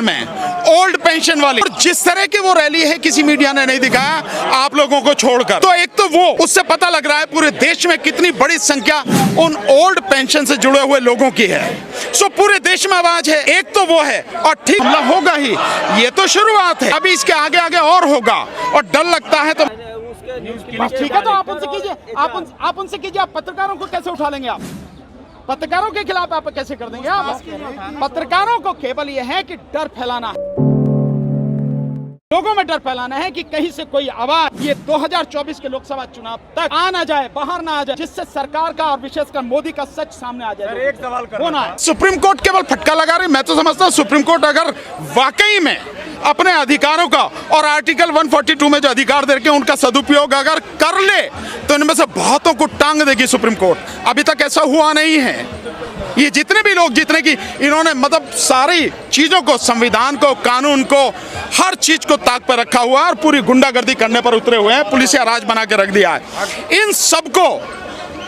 में old pension वाली, और जिस तरह की वो रैली है किसी मीडिया ने नहीं दिखाया आप लोगों को छोड़कर। तो एक तो वो, उससे पता लग रहा है पूरे देश में कितनी बड़ी संख्या उन ओल्ड पेंशन से जुड़े हुए लोगों की है। सो पूरे देश में आवाज है, एक तो वो है, और ठीक हमला होगा ही, ये तो शुरुआत है, अभी इसके आगे आगे और होगा, और डर लगता है तो ठीक है। तो आप उनसे कीजिए, आप उनसे कीजिए। आप पत्रकारों को कैसे उठा लेंगे? आप पत्रकारों के खिलाफ आप कैसे कर देंगे? आप पत्रकारों को केवल ये है कि डर फैलाना है, लोगों में डर फैलाना है कि कहीं से कोई आवाज ये 2024 के लोकसभा चुनाव तक आ ना जाए, बाहर ना आ जाए, जिससे सरकार का और विशेषकर मोदी का सच सामने आ जाए। एक सवाल करना है, सुप्रीम कोर्ट केवल फटका लगा रही। मैं तो समझता हूँ सुप्रीम कोर्ट अगर वाकई में अपने अधिकारों का और आर्टिकल 142 में जो अधिकार दे के उनका सदुपयोग अगर कर ले तो इनमें से बहुतों को टांग देगी सुप्रीम कोर्ट। अभी तक ऐसा हुआ नहीं है। ये जितने भी लोग, जितने की इन्होंने मतलब सारी चीजों को, संविधान को, कानून को, हर चीज को ताक पर रखा हुआ है और पूरी गुंडागर्दी करने पर उतरे हुए हैं, पुलिसिया राज बना के रख दिया है। इन सबको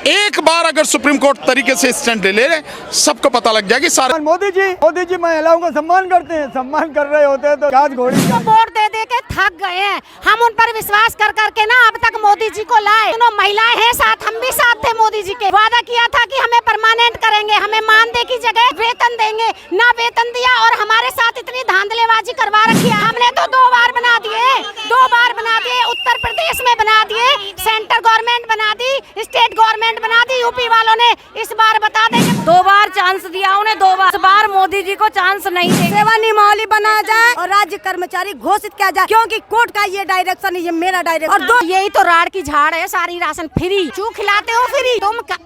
एक बार अगर सुप्रीम कोर्ट तरीके से स्टैंड ले ले, सबको पता लग जाएगी। सारे मोदी जी महिलाओं का सम्मान करते हैं, सम्मान कर रहे होते हैं तो गाज घोड़ी वोट दे दे के थक गए हैं। हम उन पर विश्वास कर करके ना अब तक मोदी जी को लाए। दोनों महिलाएं हैं साथ, हम भी साथ थे मोदी जी के। वादा किया था कि हमें परमानेंट करेंगे, हमें मानदेय की जगह वेतन देंगे, ना वेतन दिया और हमारे साथ इतनी धांधलेबाजी करवा रखी है। हमने तो 2 बार बना दिए, 2 बार बना दिए, उत्तर प्रदेश में बना दिए, सेंट्रल गवर्नमेंट बना दी, स्टेट गवर्नमेंट बना दी, यूपी वालों ने। इस बार बता देंगे, 2 बार चांस दिया उन्हें, 2 बार। इस बार मोदी जी को चांस नहीं देंगे। सेवानियमावली बनाया जाए और राज्य कर्मचारी घोषित किया जाए, क्योंकि कोर्ट का ये डायरेक्शन है, ये मेरा डायरेक्शन। और यही तो राड़ की झाड़ है, सारी राशन फ्री, चू खिलाते हो फ्री।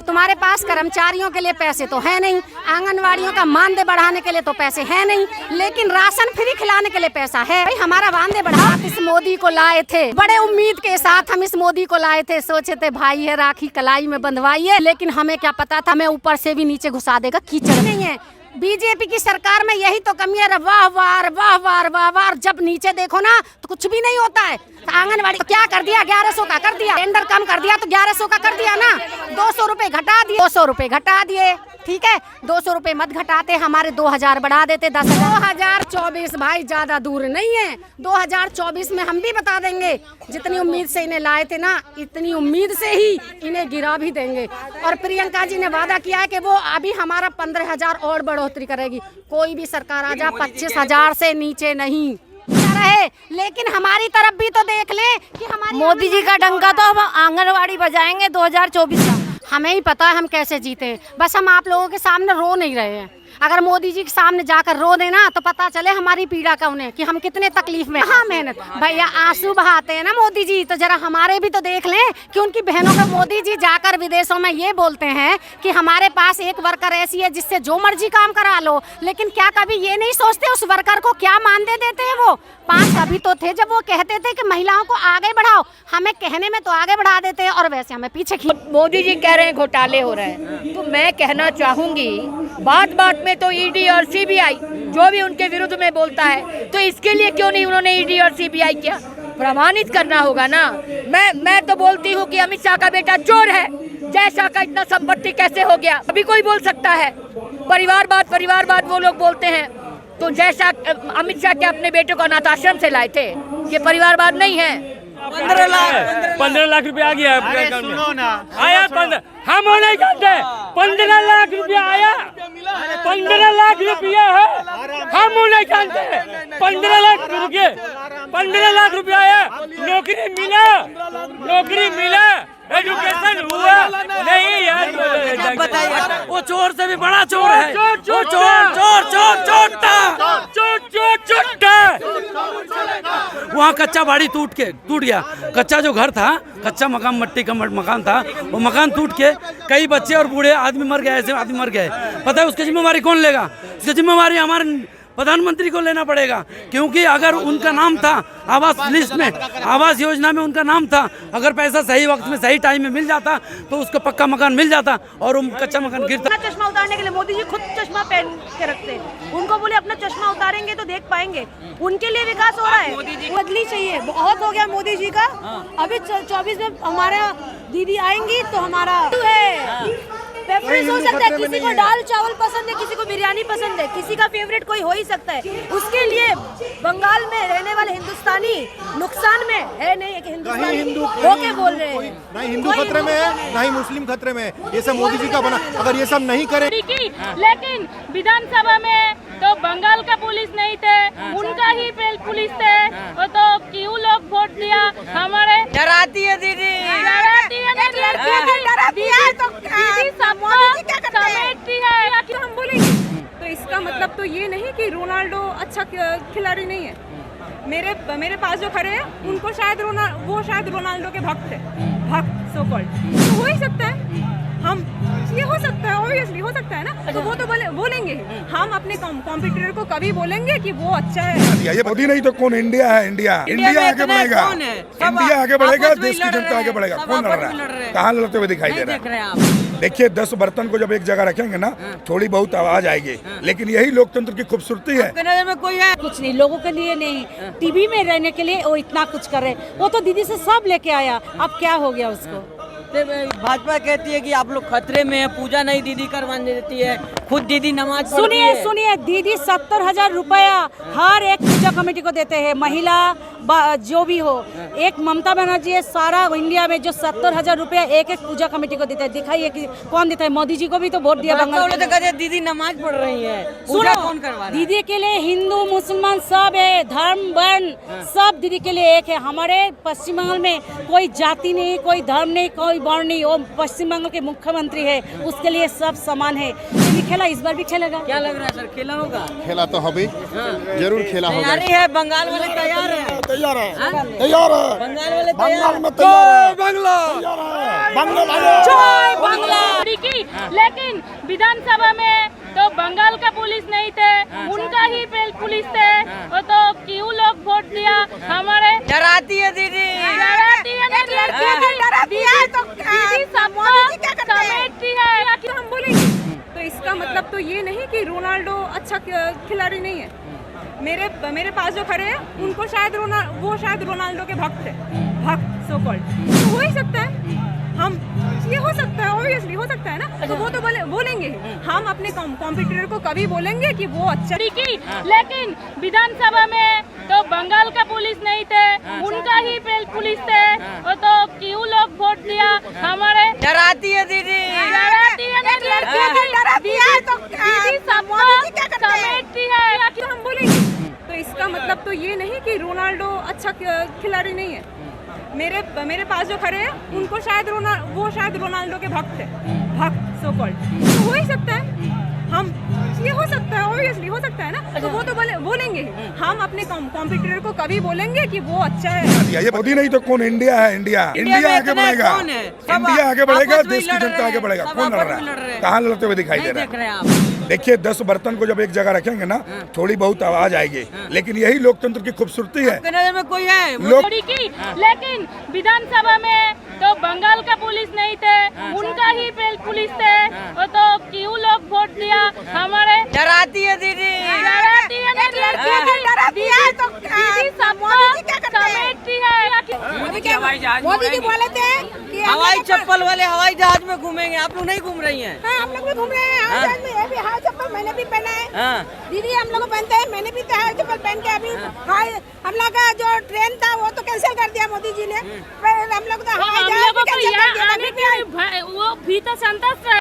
तुम्हारे पास कर्मचारियों के लिए पैसे तो है नहीं, आंगनवाड़ियों का मानदेय बढ़ाने के लिए तो पैसे है नहीं, लेकिन राशन फ्री खिलाने के लिए पैसा है। भाई हमारा मानदेय बढ़ा। इस मोदी को लाए थे बड़े उम्मीद के साथ, हम इस मोदी को लाए थे, सोचे थे भाई है राखी कलाई में बंधवाइए, लेकिन हमें क्या पता था हमें ऊपर से भी नीचे घुसा देगा। कीचड़ नहीं है। बीजेपी की सरकार में यही तो कमी है, वाह वार वाह वार वाह वार। जब नीचे देखो ना तो कुछ भी नहीं होता है। आंगनवाड़ी तो क्या कर दिया, 1100 का कर दिया, टेंडर कम कर दिया तो 1100 का कर दिया ना, 200 रुपए घटा दिए, 200 रुपए घटा दिए, ठीक है। 200 रुपए मत घटाते, हमारे 2000 बढ़ा देते, 10,000। 2024 भाई ज्यादा दूर नहीं है, 2024 में हम भी बता देंगे। जितनी उम्मीद से इन्हें लाए थे ना, इतनी उम्मीद से ही इन्हें गिरा भी देंगे। और प्रियंका जी ने वादा किया है कि वो अभी हमारा 15,000 और बढ़ोतरी करेगी। कोई भी सरकार आ जा 25,000 से नीचे नहीं रहे, लेकिन हमारी तरफ भी तो देख लें कि हमारी मोदी जी का डंका तो हम आंगनवाड़ी बजाएंगे 2024 का। हमें ही पता है हम कैसे जीते, बस हम आप लोगों के सामने रो नहीं रहे हैं। अगर मोदी जी के सामने जाकर रो देना तो पता चले हमारी पीड़ा का उन्हें कि हम कितने तकलीफ में। हाँ मेहनत भैया आंसू बहाते हैं ना मोदी जी, तो जरा हमारे भी तो देख लें कि उनकी बहनों का। मोदी जी जाकर विदेशों में ये बोलते हैं कि हमारे पास एक वर्कर ऐसी है जिससे जो मर्जी काम करा लो, लेकिन क्या कभी ये नहीं सोचते उस वर्कर को क्या मानदेय देते हैं? वो 5 अभी तो थे जब वो कहते थे कि महिलाओं को आगे बढ़ाओ, हमें कहने में तो आगे बढ़ा देते हैं और वैसे हमें पीछे मोदी जी कह रहे हैं घोटाले हो रहे हैं, तो मैं कहना चाहूंगी बात बात में तो ईडी और सीबीआई जो भी उनके विरुद्ध में बोलता है, तो इसके लिए क्यों नहीं उन्होंने ईडी और सीबीआई किया? प्रमाणित करना होगा ना। मैं तो बोलती हूँ कि अमित शाह का बेटा चोर है, जय शाह का इतना संपत्ति कैसे हो गया? अभी कोई बोल सकता है? परिवारवाद वो लोग बोलते हैं, तो जय शाह अमित शाह के अपने बेटे को अनाथाश्रम से लाए थे, ये परिवारवाद नहीं है। 15 लाख रुपया आ गया आया 15, हम नहीं जानते 15 लाख रुपया आया, 15 लाख रुपया है, हम नहीं जानते 15 लाख रुपया आया। नौकरी मिला, एजुकेशन हुआ नहीं यार। बताइए, वो चोर से भी बड़ा चोर है, वो चोर था। वहाँ कच्चा बाड़ी टूट गया, कच्चा जो घर था, कच्चा मकान, मट्टी का मकान था, वो मकान टूट के कई बच्चे और बूढ़े आदमी मर गए, ऐसे आदमी मर गए। पता है उसकी जिम्मेवारी कौन लेगा? उसकी जिम्मेवारी हमारे प्रधानमंत्री को लेना पड़ेगा, क्योंकि अगर उनका नाम था आवास लिस्ट में, आवास योजना में उनका नाम था, अगर पैसा सही वक्त में सही टाइम में मिल जाता तो उसको पक्का मकान मिल जाता और कच्चा मकान गिरता। चश्मा उतारने के लिए मोदी जी खुद चश्मा पहन के रखते हैं, उनको बोले अपना चश्मा उतारेंगे तो देख पाएंगे। उनके लिए विकास हो रहा है, बदली चाहिए, बहुत हो गया मोदी जी का। अभी 24 में हमारा दीदी आएंगी तो हमारा है प्रेफरेंस हो सकता है, किसी को दाल चावल पसंद है, किसी को बिरयानी पसंद है, किसी का फेवरेट कोई हो ही सकता है। उसके लिए बंगाल में रहने वाले हिंदुस्तानी नुकसान में है नहीं, एक हिंदुस्तानी होके बोल रहे हैं। ना हिंदू खतरे में है, ना ही मुस्लिम खतरे में है। ये सब मोदी जी का बना, अगर ये सब नहीं करे। लेकिन विधानसभा में तो बंगाल का पुलिस नहीं थे, उनका ही पुलिस थे, वो तो क्यों लोग वोट दिया? हमारे डराती है दीदी, डराती है नहीं, लड़कियां भी डराती है, तो दीदी सबको समेटती है। क्यों हम बोलेंगे? तो इसका मतलब तो ये नहीं कि रोनाल्डो अच्छा खिलाड़ी नहीं है। मेरे पास जो खड़े हैं उनको शायद वो शायद रोनाल्डो के भक्त है, भक्त सो कॉल्ड। तो हो ही सकता है, हम ये हो सकता है, ऑब्वियसली हो सकता है ना। तो वो तो बोलेंगे ही। हम अपने कॉम्पिटिटर को कभी बोलेंगे कि वो अच्छा है। ये मोदी नहीं तो कौन? इंडिया है, इंडिया आगे बढ़ेगा, इंडिया आगे बढ़ेगा, देश की जनता आगे बढ़ेगा। कौन लड़ रहा है? कहाँ लड़ते हुए दिखाई दे रहा है? देखिए 10 बर्तन को जब एक जगह रखेंगे ना, थोड़ी बहुत आवाज आएगी, लेकिन यही लोकतंत्र की खूबसूरती है। नजर में कोई है कुछ नहीं, लोगों के लिए नहीं, टीवी में रहने के लिए वो इतना कुछ कर रहे। वो तो दीदी से सब लेके आया, अब क्या हो गया उसको? भाजपा कहती है कि आप लोग खतरे में है, पूजा नहीं दीदी करवाने देती है, खुद दीदी नमाज पढ़ती है। सुनिए दीदी 70,000 रुपया हर एक पूजा कमेटी को देते हैं, महिला जो भी हो। एक ममता बनर्जी है सारा इंडिया में जो 70,000 रुपया एक पूजा कमेटी को देते हैं। दिखाइए कि कौन देता है? मोदी जी को भी तो वोट दिया बंगाल में। तो कहते हैं दीदी नमाज पढ़ रही है, पूजा कौन करवा रहा है? दीदी के लिए हिंदू मुसलमान सब है, धर्म वर्ण सब दीदी के लिए एक है। हमारे पश्चिम बंगाल में कोई जाति नहीं, कोई धर्म नहीं, कोई वर्ण नहीं। वो पश्चिम बंगाल के मुख्यमंत्री है, उसके लिए सब समान है। खेला इस बार भी खेलेगा। क्या लग रहा है सर, खेला होगा? खेला तो हबी, जरूर खेला होगा। तैयारी है, बंगाल वाले तैयार है, तैयार है, बंगाल वाले तैयार में तैयार है। बांग्ला जय बांग्ला। लेकिन विधानसभा में तो बंगाल का पुलिस नहीं थे, उनका ही पुलिस थे, वो तो क्यों लोग वोट दिया? हमारे डराती है दीदी, डराती है नहीं, लड़कियां भी डराती है, तो दीदी सबको समेटती है। क्यों हम बोलेंगे? तो इसका मतलब तो ये नहीं कि रोनाल्डो अच्छा खिलाड़ी नहीं है। मेरे पास जो खड़े हैं उनको शायद वो शायद रोनाल्डो के भक्त है, भक्त सो कॉल्ड। तो हो ही सकता है, हम ये हो सकता है, ऑब्वियसली हो सकता है ना। तो वो तो बोलेंगे ही। हम अपने कॉम्पिटिटर को कभी बोलेंगे कि वो अच्छा। लेकिन विधानसभा में तो बंगाल का पुलिस नहीं थे, उनका ही पुलिस थे, वो तो क्यों लोग वोट दिया? हमारे डराती है दीदी, डराती है नहीं, लड़कियां भी डराती है, तो दीदी सबको समेटती है। क्यों हम बोलेंगे? तो इसका मतलब तो ये नहीं कि रोनाल्डो अच्छा खिलाड़ी नहीं है। मेरे पास जो खड़े हैं उनको शायद वो शायद रोनाल्डो के भक्त है, भक्त सो कॉल्ड। तो हो ही सकता है, हम ये हो सकता है, ऑब्वियसली हो सकता है ना। तो वो तो बोलेंगे ही। हम अपने कॉम्पिटिटर को कभी बोलेंगे कि वो अच्छा है। ये मोदी नहीं तो कौन? इंडिया है, इंडिया आगे बढ़ेगा, इंडिया आगे बढ़ेगा, देश की जनता आगे बढ़ेगा। कौन लड़ रहा है? कहाँ लड़ते हुए दिखाई दे रहा है? देखिए 10 बर्तन को जब एक जगह रखेंगे ना, थोड़ी बहुत आवाज आएगी, लेकिन यही लोकतंत्र की खूबसूरती है। नजर में कोई है लेकिन विधानसभा में तो बंगाल का पुलिस नहीं थे, उनका ही पुलिस थे, वो तो क्यों लोग वोट दिया? हमारे डराती है दीदी, डराती है नहीं, लड़कियां भी डराती है, तो दीदी सबको समेटती है। मोदी जी बोले थे कि हवाई चप्पल वाले हवाई जहाज में घूमेंगे, आप लोग नहीं घूम रही हैं? हाँ, हम लोग भी घूम रहे हैं हवाई जहाज में। ये भी हवाई चप्पल मैंने भी पहना है। दीदी हम लोग पहनते हैं, मैंने भी हवाई चप्पल पहन के अभी हम लोग का जो ट्रेन था वो तो कैंसिल कर दिया मोदी जी ने। हम लोग तो हवाई जहाज वो भी तो संतोष